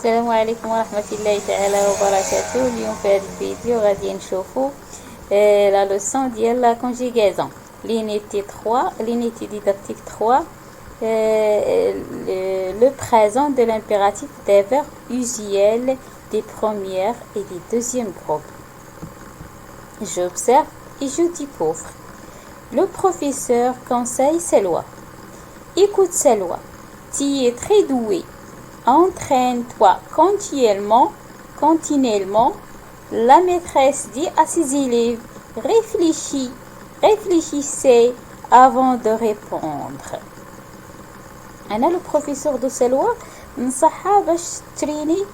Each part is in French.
السلام عليكم ورحمة الله تعالى وبركاته. اليوم في هذا الفيديو غادي نشوفو لا لوسون ديال لا كونجيغازون لينيتي 3 لينيتي ديداكتيك 3 le présent de l'impératif des verbes usuels des premières et des deuxièmes groupes. J'observe et je découvre. Le professeur conseille ses lois. Écoute ses lois. Tu es très doué. Entraîne-toi continuellement. La maîtresse dit à ses élèves, réfléchissez avant de répondre. أنا لو بروفيسور دو سلوى نصحها باش تريني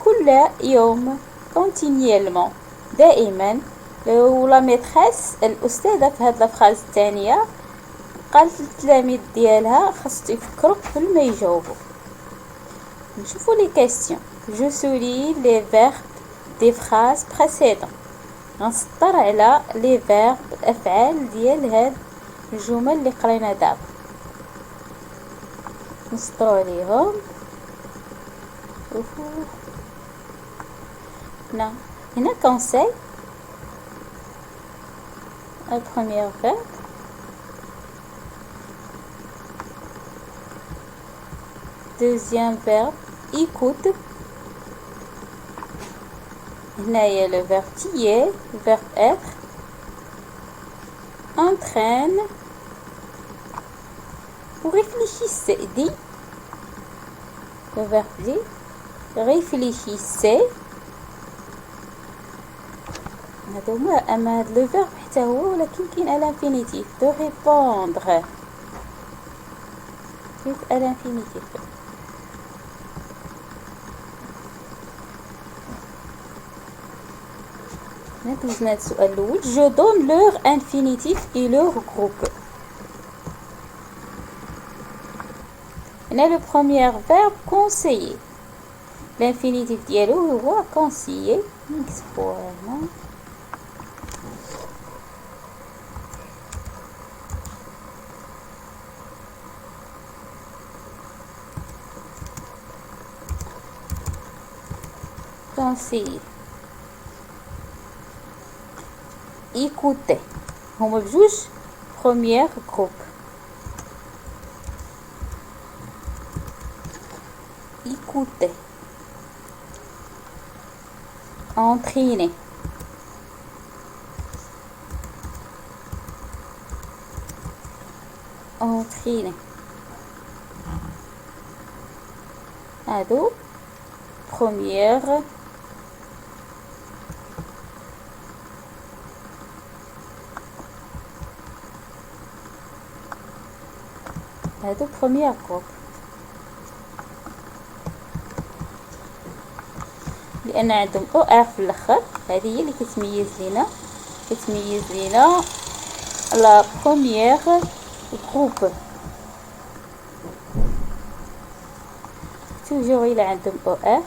كل يوم كونتينيالمون دائما. ولا ميتريس الأستاذة في هاد الفراز الثانية قالت للتلاميذ ديالها خاص يفكروا قبل ما يجاوبوا. نشوفوا لي كاستيون. جو سوري لي فيرب دي فراز بريسيدون. غنسطر على لي فيرب الافعال ديال هاد الجمل اللي قرينا دابا، نسطروا عليهم. هنا conseil le premier verbe, deuxième verbe écoute. هنايا le verbe qui est, le verbe être, entraîne. Réfléchissez, dit le verbe dit, réfléchissez. هذا هو. أما هذا لو فيرب حتى هو ولكن كاين الانفينيتيف دو ريبوندر. كيف الانفينيتيف؟ ندوزنا هاد السؤال الأول. جو دون لور انفينيتيف اي لور جروب. هنا لو بروميير فيرب conseiller. الانفينيتيف ديالو هو conseiller. نكتبو هنا conseiller. écouter هما بجوج بروميير جروب. écouter. entraîner. entraîner. هادو première هادو première groupe. لان عندهم او ار في الاخر، هذه هي اللي كتميز لينا لا بروميير جروب. توجور الى عندهم او ار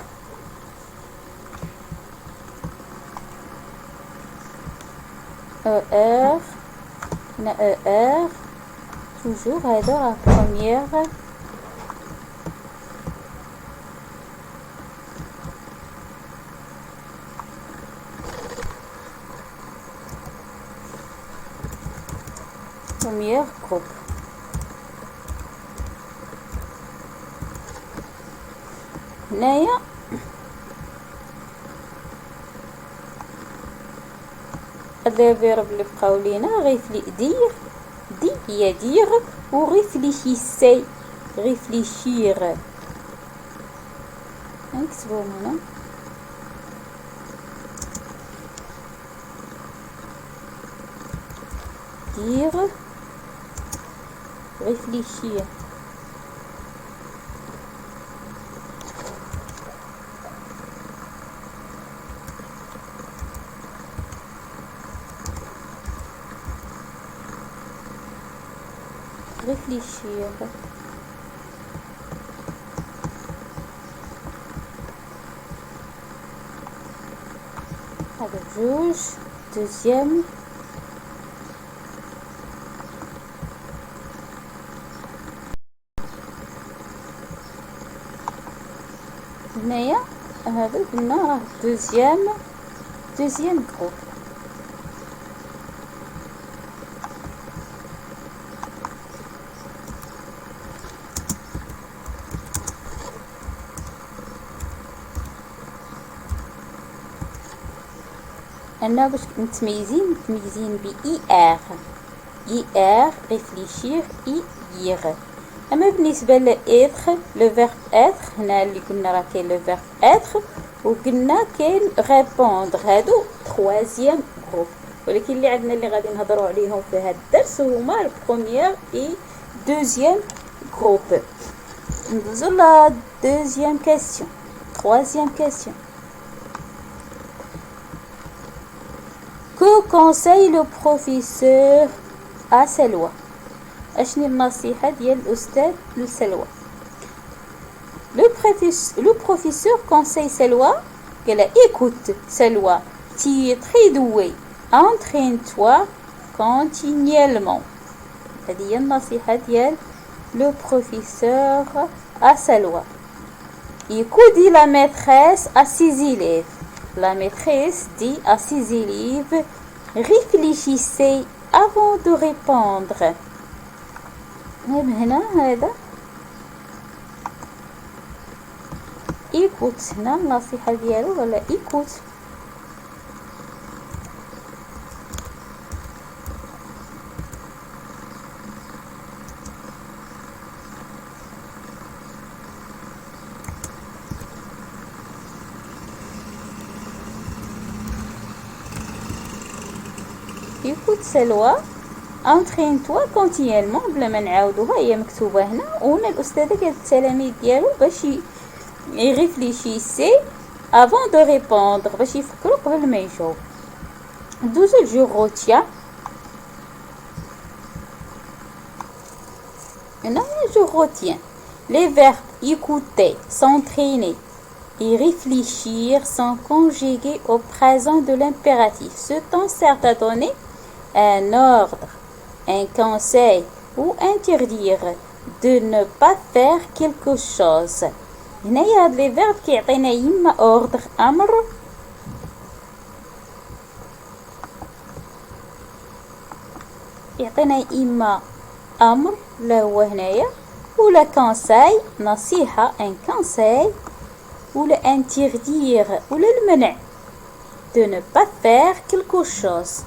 هنا او ار توجور. هذا لا بروميير groupe. هنايا هاد لي فيرب اللي بقاو لينا دير دي هي دير و réfléchissez réfléchir. نكتبوهم هنا. dire réfléchir. réfléchir. Avec juge, deuxième. هنايا هذا قلنا راه دوزيام جروب. أنا باش متميزين ب IR réfléchir IR. أما بالنسبة لإتر لو فيرب إتر هنا اللي قلنا راه كاين لو فيرب إتر وقلنا كاين répondre هادو troisième جروب، ولكن اللي عندنا اللي غادي نهضروا عليهم في هذا الدرس هما البروميير اي دوزيام جروب. ندوزو لا دوزيام كيسيون troisième question. Que conseille le professeur à سلوى؟ أشني النصيحة ديال الأستاذ لسلوى؟ Le professeur conseille سلوى قال écoute سلوى tu es très douée entraîne-toi continuellement. هذه هي النصيحة ديال le professeur à سلوى. Écoute dit la maîtresse à ses élèves. La maîtresse dit à ses élèves réfléchissez avant de répondre. هنا هذا écoute هنا النصيحة ديالو ولا écoute. écoute سلوى entraîne-toi continuellement بلا ما نعاودوها هي مكتوبة هنا، وهنا الأستاذة قالت التلاميذ ديالو باش يريفليشيسي avant de répondre باش يفكروا قبل ما يجاوب. دوزو جو روتيا هنا جو روتيان les verbes écouter s'entraîner et réfléchir sont conjugués au présent de l'impératif. Ce temps sert à donner un ordre, un conseil ou interdire de ne pas faire quelque chose. هنايا هاد لي فيرب كيعطينا يما اوردر امر يعطينا اما امر لا هو هنايا ولا كونساي نصيحه ان كونساي ولا interdire ولا المنع de ne pas faire quelque chose.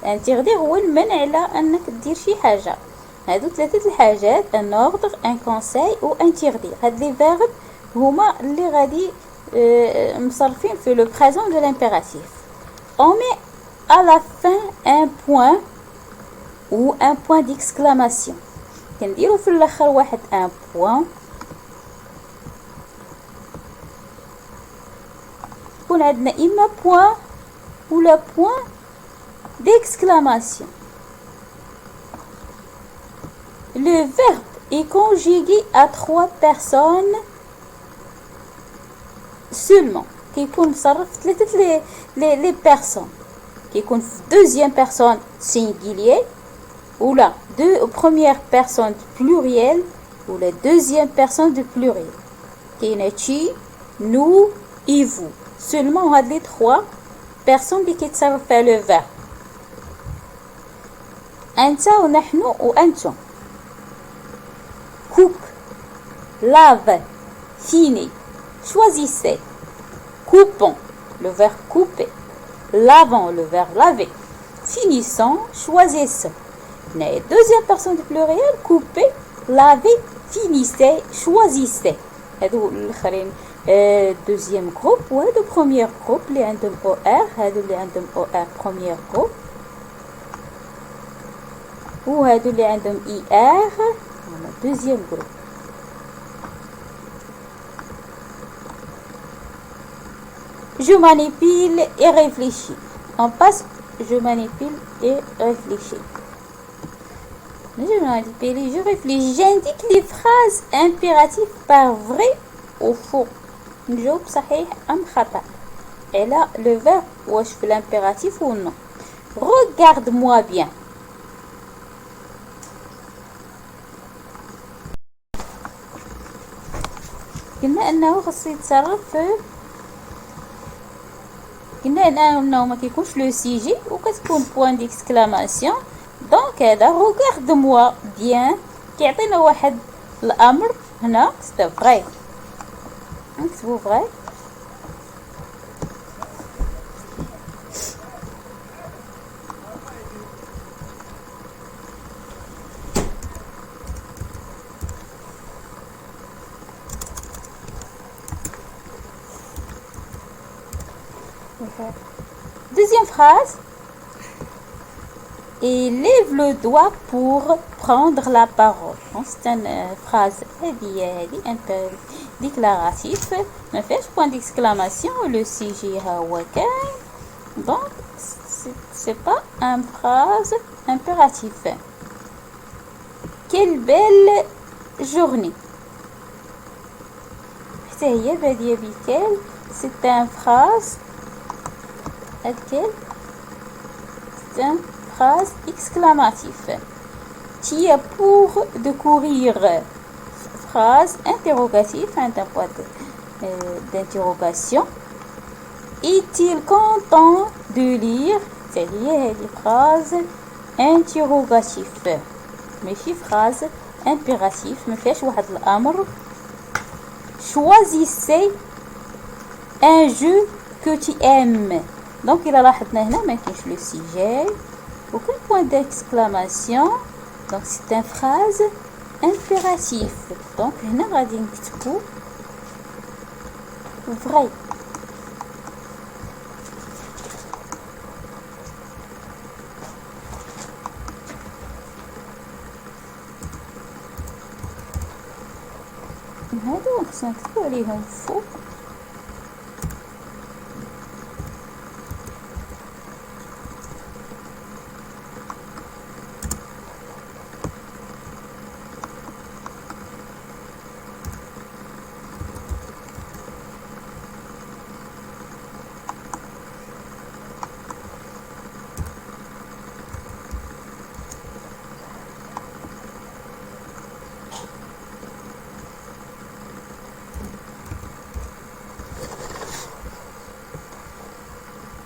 interdire هو المنع على انك دير شي حاجه. هادو ثلاثه الحاجات ان اوردر ان كونساي و interdire. هاد لي فيرب هما اللي غادي مصرفين في لو بريزون دو لامبيراتيف. on met à la fin un point ou un point d'exclamation. كنديرو في الاخر واحد ان بوين يكون عندنا اما بوين ولا بوين d'exclamation. Le verbe est conjugué à 3 personnes seulement. كيكون مصرف ثلاثة les personnes. كيكون في deuxième personne singulier ou la première personne du pluriel ou la deuxième personne du pluriel. كاينه tu, nous et vous. Seulement هاد les 3 personnes اللي كيتصرف فيها le verbe. أنت ونحن وأنتم. coupe, lave, finis, choisissez. Coupons, le verbe couper. Lavons, le verbe laver. Finissons, choisissons. Deuxième personne du pluriel, couper, laver, finissez, choisissez. هادو الآخرين deuxième groupe وهادو premier groupe اللي عندهم OR. هادو اللي عندهم OR premier groupe وهادو اللي عندهم IR هما deuxième groupe. Je manipule et réfléchis. On passe je manipule et réfléchis. Je manipule et je réfléchis. J'indique les phrases impératives par vrai ou faux. نجاوب صحيح أم خطأ. Et là, le verbe واش في l'impératif ou non. Regarde-moi bien. قلنا أنه خصو يتصرف في قلنا انه ما كيكونش لو سيجي وكتكون بوان ديكسكلاماسيون. دونك هذا روغارد موا بيان كيعطينا واحد الامر هنا. سي فري، نكتبو فري. Deuxième phrase. Et lève le doigt pour prendre la parole. C'est une phrase un peu déclaratif. ما فيهاش point d'exclamation. Le sujet هو كاين. Donc c'est pas une phrase impérative. Quelle belle journée. حتى هي بادية بكال. C'est une phrase c'est une phrase exclamative. Tu es pour de courir. Phrase interrogative, un point d'interrogation. Est-il content de lire? C'est une phrase interrogative. ماشي phrase impérative. ما فيهاش واحد الأمر. Choisissez un jeu que tu aimes. Donc il a لاحظنا هنا ما كاينش لو سيجي aucun point d'exclamation. Donc c'est une phrase impératif. Donc هنا غادي نكتبو vrai. هادو خصنا نكتبو عليهم فوق.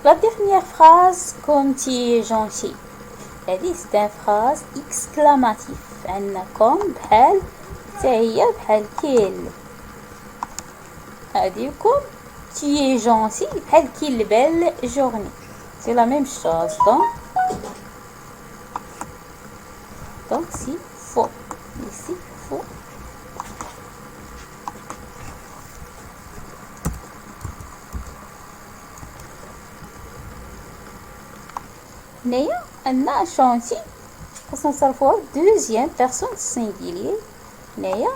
La dernière phrase, comme tu es gentil. C'est une phrase exclamative. عندنا comme بحال تاهي بحال كيل. هادي comme tu es gentil بحال كيل belle journée. C'est la même chose. Donc c'est faux. Ici faux. هنايا عندنا شونتي خاصنا نصرفوها دوزيام بيرسون سينغيليي. هنايا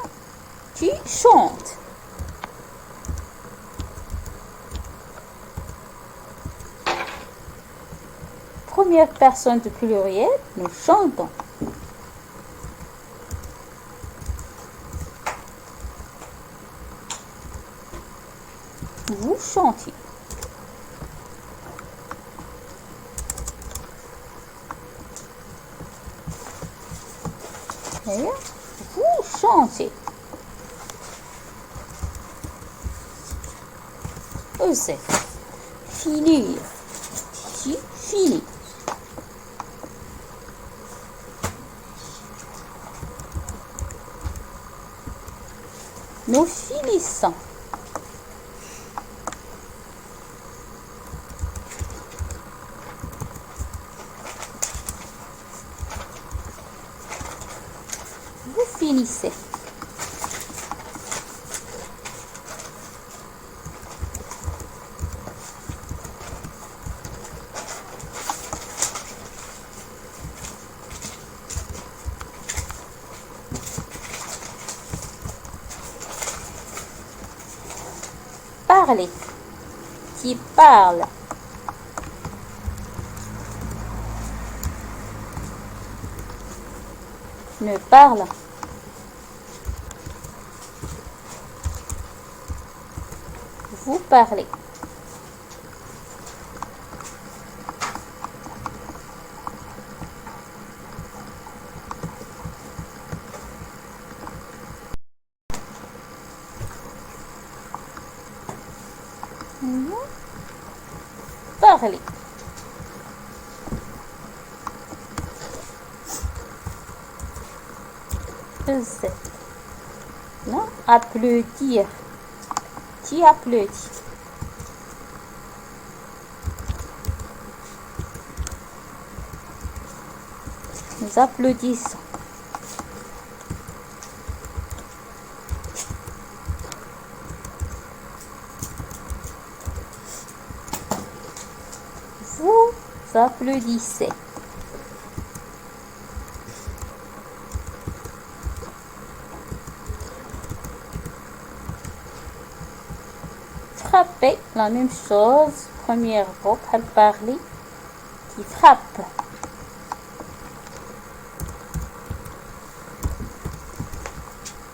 tu chantes. Première personne du pluriel, nous chantons. Vous chantez. Vous chantez. C'est finir. Tu finis. Nous finissons. Vous finissez. Parler. Qui parle. Ne parle. Vous parlez. parler. Z. Non, applaudir. Qui applaudit? Nous applaudissons. Vous applaudissez. Frapper, la même chose. Première groupe, elle parler. Qui frappe.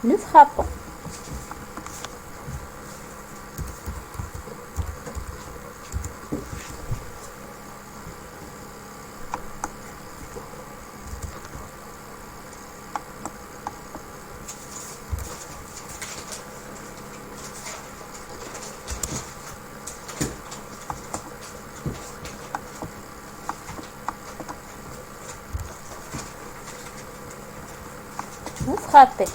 Nous frappons. Vous frappez.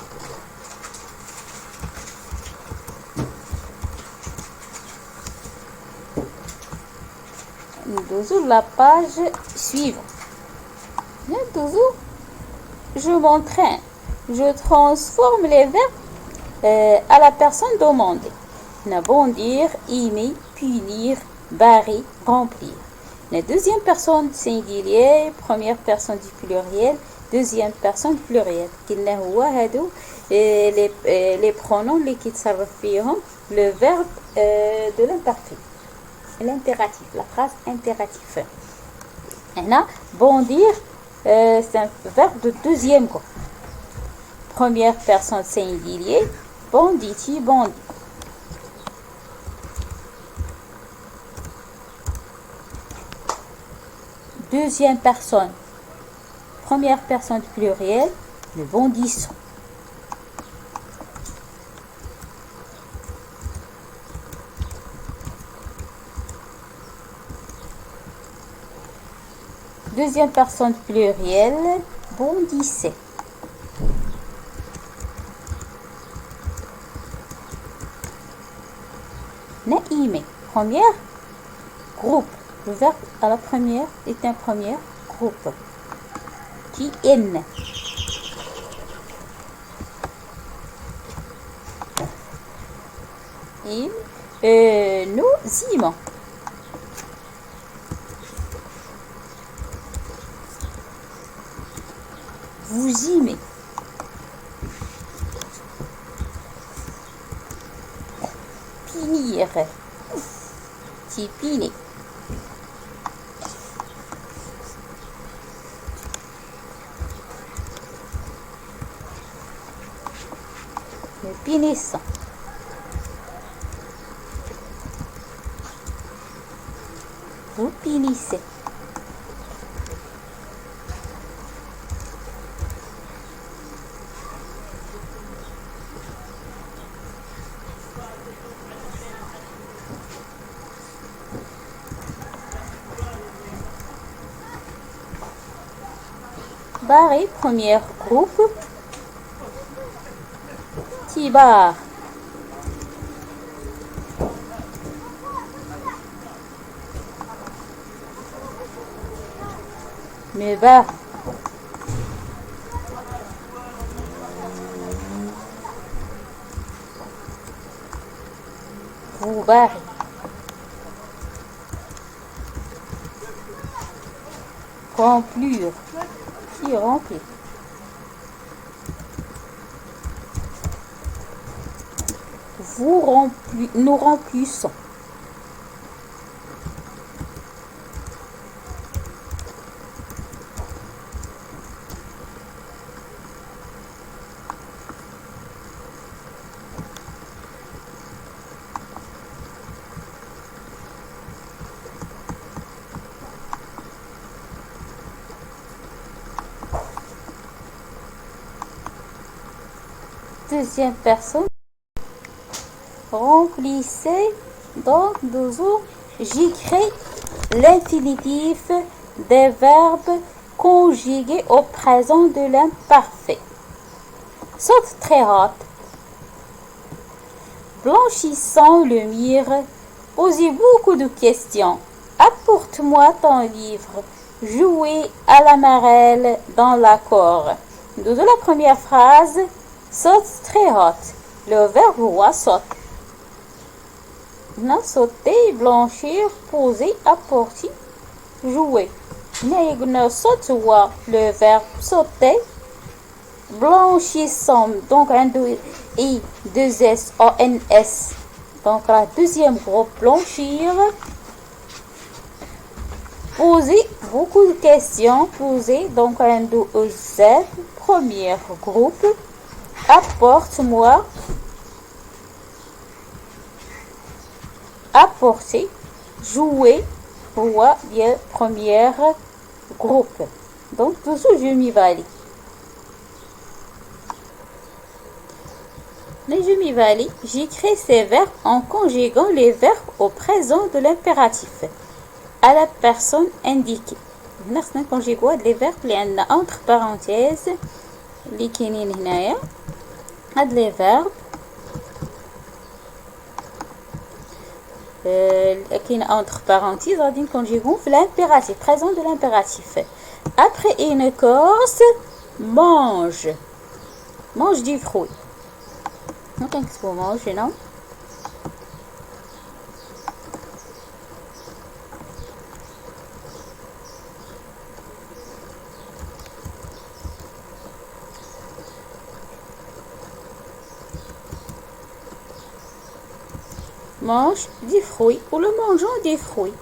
Toujours la page suivante. Toujours, je m'entraîne. Je transforme les verbes à la personne demandée. Bondir, aimer, punir, barrer, remplir. La deuxième personne singulier, première personne du pluriel, deuxième personne pluriel. قلنا هو هادو les pronoms اللي كيتصرف فيهم le verbe de l'imparfait. L'impératif, la phrase impérative. Là, bondir, c'est un verbe de deuxième groupe. Première personne singulier, bonditi, bondi. Deuxième personne, première personne pluriel, le bondissons. Deuxième personne pluriel, bondissait. Naïmé, première, groupe. Le verbe à la première est un premier groupe. Qui est né. Nous aimons. Vous aimez. Pinir. Tipiner. Le pinissant. Vous pinissez. Barré, premier groupe. Tibar. Me barre. Vous barrez. Remplir. Qui remplit. Nous remplissons. Deuxième personne. Remplissez. Donc, toujours, j'écris l'infinitif des verbes conjugués au présent de l'imparfait. صوت très hot. Blanchissant le mire, posez beaucoup de questions. Apporte-moi ton livre. Jouez à la marelle dans l'accord. De la première phrase, saute très haute. Le verbe voit saute. Sauter, blanchir, poser, apporter, jouer. Saute le verbe sauter. Blanchissant, donc un I, 2 S, O, N, S. Donc la deuxième groupe, blanchir. Poser beaucoup de questions, poser, donc un Z, premier groupe. Apporte-moi. Apporter, jouer, voix, bien, première groupe. Donc toujours je m'y valide. Mais je m'y valide, j'écris ces verbes en conjuguant les verbes au présent de l'impératif à la personne indiquée. هنا خصنا نكونجيغوا هاد لي فيرب اللي عندنا entre parenthèses اللي كاينين هنايا. هاد لي فيرب كاين entre parenthèses غادي نكونجيغوهم في l'impératif présent de l'impératif. Après une course, mange. Mange du fruit. ممكن نكتبو mange هنا. Mange des fruits ou le mangeant des fruits.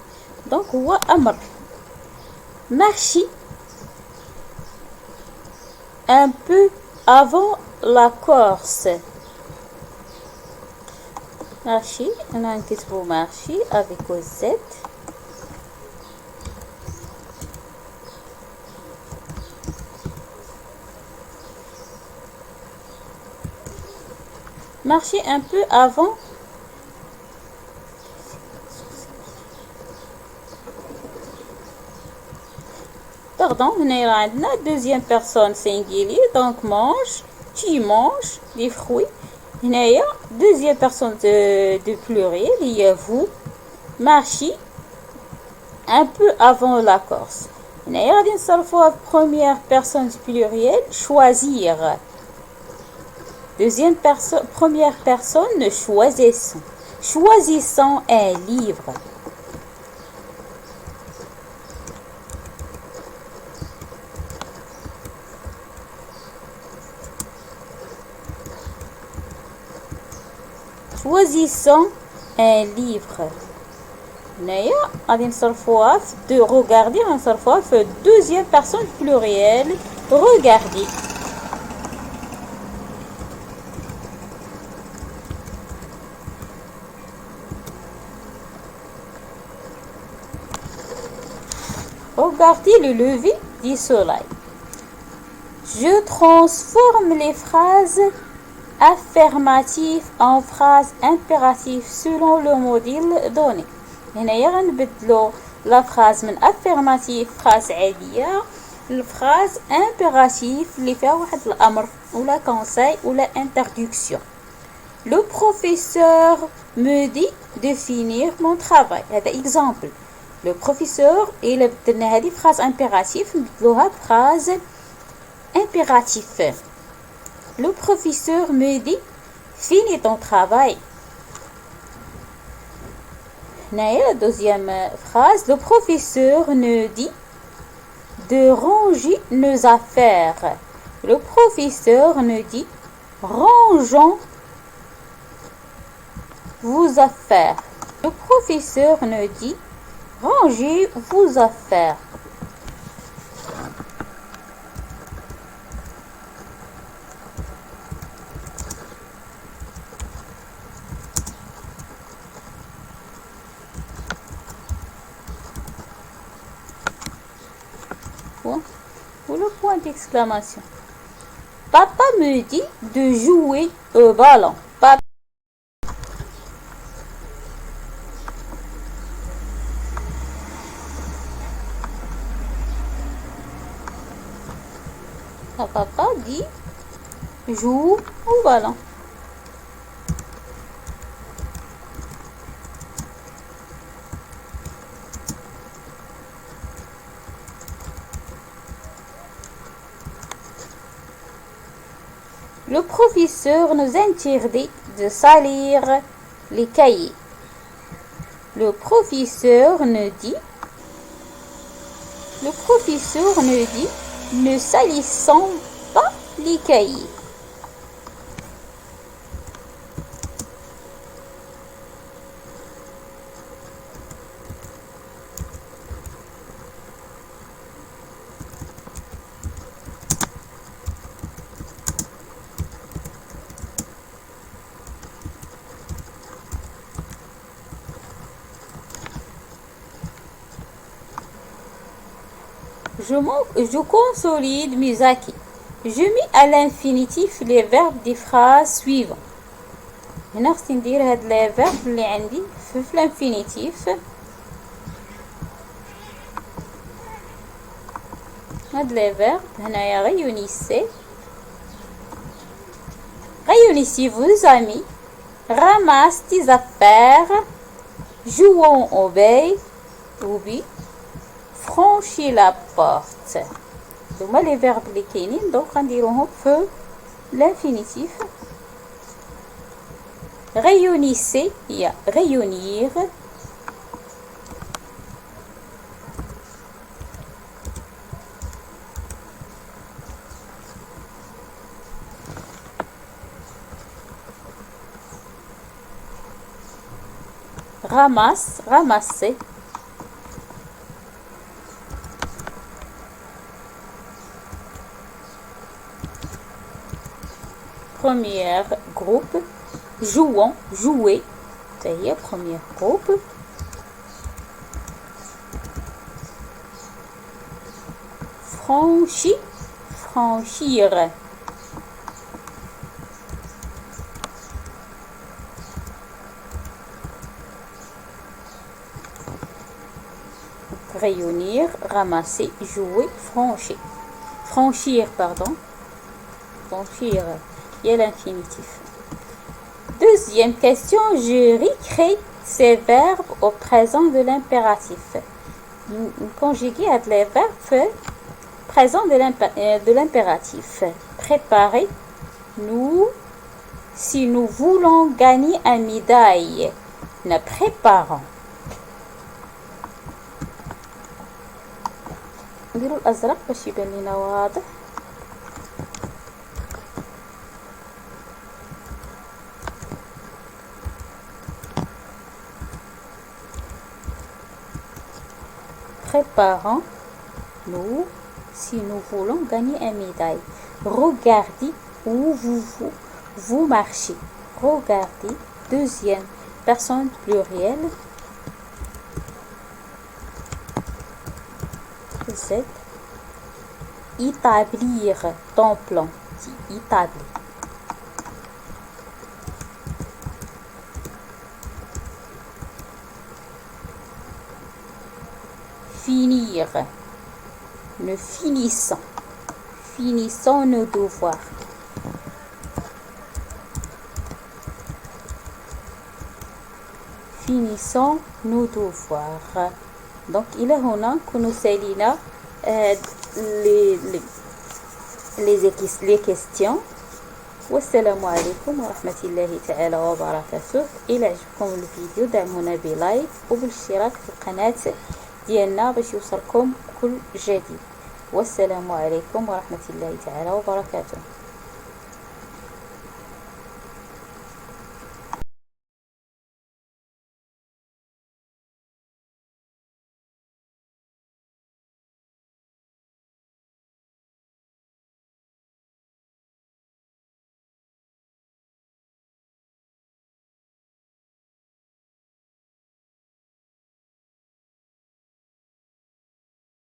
Donc, هو أمر. Marcher un peu avant la course. Marcher, on a un petit mot marcher avec Z. Marcher un peu avant. Pardon, on a la deuxième personne singulier, donc mange, tu manges des fruits. On a deuxième personne de pluriel, il y a vous, marchez un peu avant la course. On a une seule fois première personne du pluriel, choisir. Deuxième personne, première personne, choisissant. Choisissant un livre. Choisissant un livre. De regarder un seul fois deuxième personne pluriel. Regarder. Regardez le lever du soleil. Je transforme les phrases affirmatif en phrase impérative selon le modèle donné. هنايا غنبدلو la phrase من affirmative phrase عادية الفراز impératif اللي فيها واحد الأمر ولا conseil ولا interdiction. Le professeur me dit de finir mon travail. هذا exemple. Le professeur إلا بدلنا هذه phrase impérative نبدلوها phrase impératif. Le professeur me dit finis ton travail. La deuxième phrase, le professeur nous dit de ranger nos affaires. Le professeur nous dit rangeons vos affaires. Le professeur nous dit rangez vos affaires. Ou le point d'exclamation. Papa me dit de jouer au ballon. Papa. Papa dit joue au ballon. Le professeur nous interdit de salir les cahiers. Le professeur nous dit ne salissons pas les cahiers. Je consolide mes acquis. Je mets à l'infinitif les verbes des phrases suivantes. هنا خصني ندير هاد لي فيرب اللي عندي في الانفينيتيف. هاد لي فيرب هنايا réunissez vos amis, ramasse tes affaires, jouons au billes, franchis la porte. هما لي فيرب اللي كاينين دونك غنديروهم في l'infinitif. Réunissez هي réunir. Ramasse, ramasser. Premier groupe, jouons, jouer. Ça y est, premier groupe. Franchi, franchir. Réunir, ramasser, jouer, franchir. Franchir, pardon. Franchir, il y a l'infinitif. Deuxième question, je récrée ces verbes au présent de l'impératif. Conjuguer à les verbes présent de l'impératif. Préparez, nous, si nous voulons gagner un médaille. Nous préparons. نديرو الازرق باش يبان لينا واضح. Préparons nous si nous voulons gagner un médaille. Regardez où vous marchez. Regardez, deuxième personne plurielle. C'est établir ton plan. Établir. Finir. Nous finissons. Finissons nos devoirs. Finissons nos devoirs. Donc إلى هنا كنا سالينا les questions. والسلام عليكم ورحمة الله تعالى وبركاته. إلى عجبكم الفيديو دعمونا بلايك وبالاشتراك في القناة ديالنا باش يوصلكم كل جديد. والسلام عليكم ورحمة الله تعالى وبركاته.